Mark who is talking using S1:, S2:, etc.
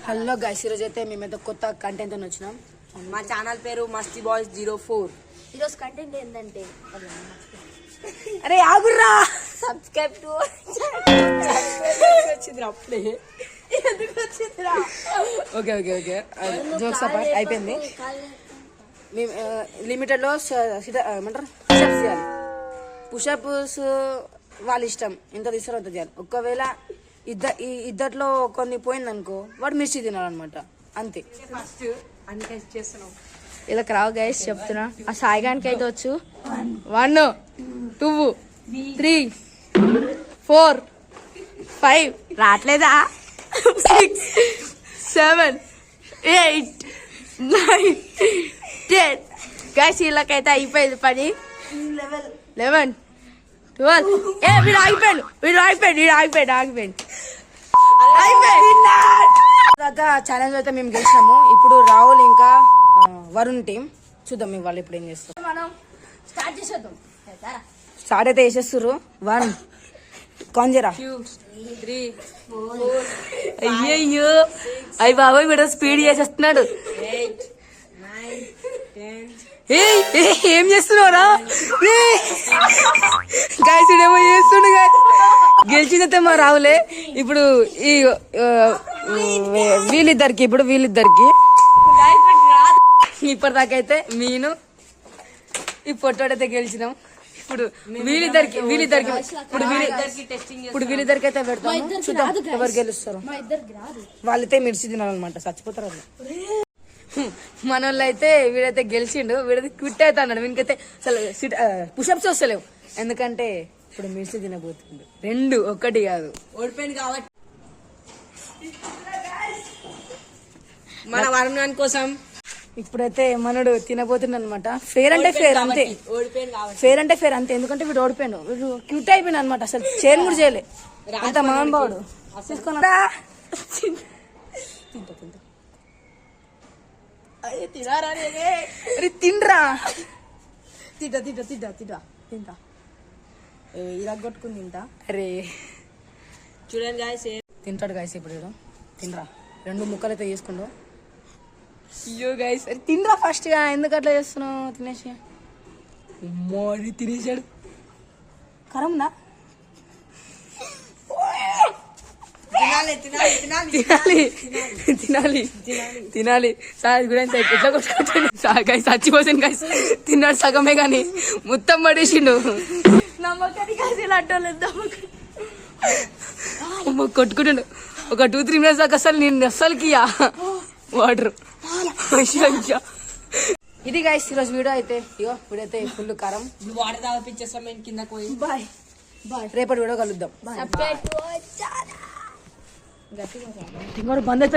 S1: Hello guys, ఈరోజు అయితే మేమైతే కొత్త కంటెంట్ తో వచ్చినాం.
S2: మా ఛానల్ పేరు మస్తి బాయ్స్ 04.
S3: ఈరోజు కంటెంట్ ఏంటంటే
S1: అరే ఆగుర్రా,
S3: సబ్స్క్రైబ్ టు
S2: వచ్చింది అప్పుడే.
S1: Okay okay okay jokes apart అయిపోయింది. మేము లిమిటెడ్ లో ఏమంటారు పుషప్స్ చేయాలి. పుషప్స్ వాళ్ళ ఇష్టం, ఎంత తీస్తారో అంత చేయాలి. ఒకవేళ ఇద్దట్లో కొన్ని పోయిందనుకో వాడు మిర్చి తినాలన్నమాట, అంతే.
S2: ఫస్ట్ అన్ని టెస్ట్ చేస్తున్నాం.
S3: ఇలా రావు గైస్ చెప్తున్నా. ఆ సాయిగానికి అయితే వచ్చు 1 2 3 4 5 రావట్లేదా 6 7 8 9 10 గైస్ వీళ్ళకైతే అయిపోయింది పని. 11 12 వీడు ఆగిపోయాడు
S1: దాకా ఛాలెంజ్ అయితే మేము గెలిచినాము. ఇప్పుడు రాహుల్ ఇంకా వరుణ్ టీం చూద్దాం మేము వాళ్ళు ఇప్పుడు ఏం చేస్తాం.
S3: మనం స్టార్ట్ చేసేద్దాం.
S1: స్టార్ట్ అయితే వేసేస్తారు. 1 కాంజరా
S2: 2 3 4
S1: అయ్యయ్యో అయ్యి బాబాయ్ వీడు స్పీడ్ చేసేస్తున్నాడు.
S2: 8 9 10.
S1: ఏం చేస్తున్నావురా గాయస్? ఏమో చేస్తుండు గాయస్. గెలిచిందైతే మా రావులే. ఇప్పుడు ఈ వీళ్ళిద్దరికి ఇప్పటిదాకైతే మీను ఈ పొట్టోడైతే గెలిచినాం. ఇప్పుడు వీళ్ళిద్దరికి అయితే పెడతాము. చూద్దాం ఎవరు గెలుస్తారు. వాళ్ళైతే మిర్చి తినాలన్నమాట, చచ్చిపోతారు వాళ్ళు. మన వాళ్ళు అయితే వీడైతే గెలిచిండు. వీడైతే క్విట్ అవుతా అన్నాడు. వీనికైతే అసలు పుషప్స్ వస్తలేవు, ఎందుకంటే ఇప్పుడు మిర్చి తినబోతుంది. 2 1 కాదు,
S2: ఓడిపోయింది కాబట్టి మన వరుణ్ కోసం
S1: ఇప్పుడైతే మనడు తినబోతుంది అనమాట. ఫేర్ అంటే ఫేర్ అంతే,
S2: ఓడిపోయింది కాబట్టి
S1: ఫేర్ అంటే ఫేర్ అంతే. ఎందుకంటే వీడు ఓడిపోయాడు, వీడు క్యూట్ అయిపోయింది అనమాట. అసలు చేరు కూడా చేయలే అంత మహానుభావుడు. తీసుకున్నా తినరా, తింటా ఇలా కొట్టుకుని తింటా. అరే
S2: చూడండి గాయ్స్,
S1: తింటాడు గాయస్. ఇప్పుడు వీడు తినరా, 2 ముక్కలు అయితే చేసుకుంటావు. అయ్యో గాయస్, అరే తినరా ఫస్ట్ గా, ఎందుకు అట్లా చేస్తున్నావు? తినేసి మోడీ తినేసాడు. కరంనా తినాలి సార్ గురించి ఎట్లా కొట్టుకుంటాడు. చచ్చిపోసాను గాయస్. తిన్నాడు సగమే గాని మొత్తం పడేసిండు. కొట్టుకుంటాడు. ఒక 2-3 మినిట్స్ దాకా అసలు నేను అస్సలుకి వాటర్. ఇది గాయస్ ఈరోజు వీడియో అయితే. ఇగో వీడైతే ఫుల్ కారం.
S2: వాటర్ తాగిపించేస్తాం మేము కిందకు పోయి.
S1: బాయ్ రేపటి వీడియో కలుద్దాం. బంద్ అయితే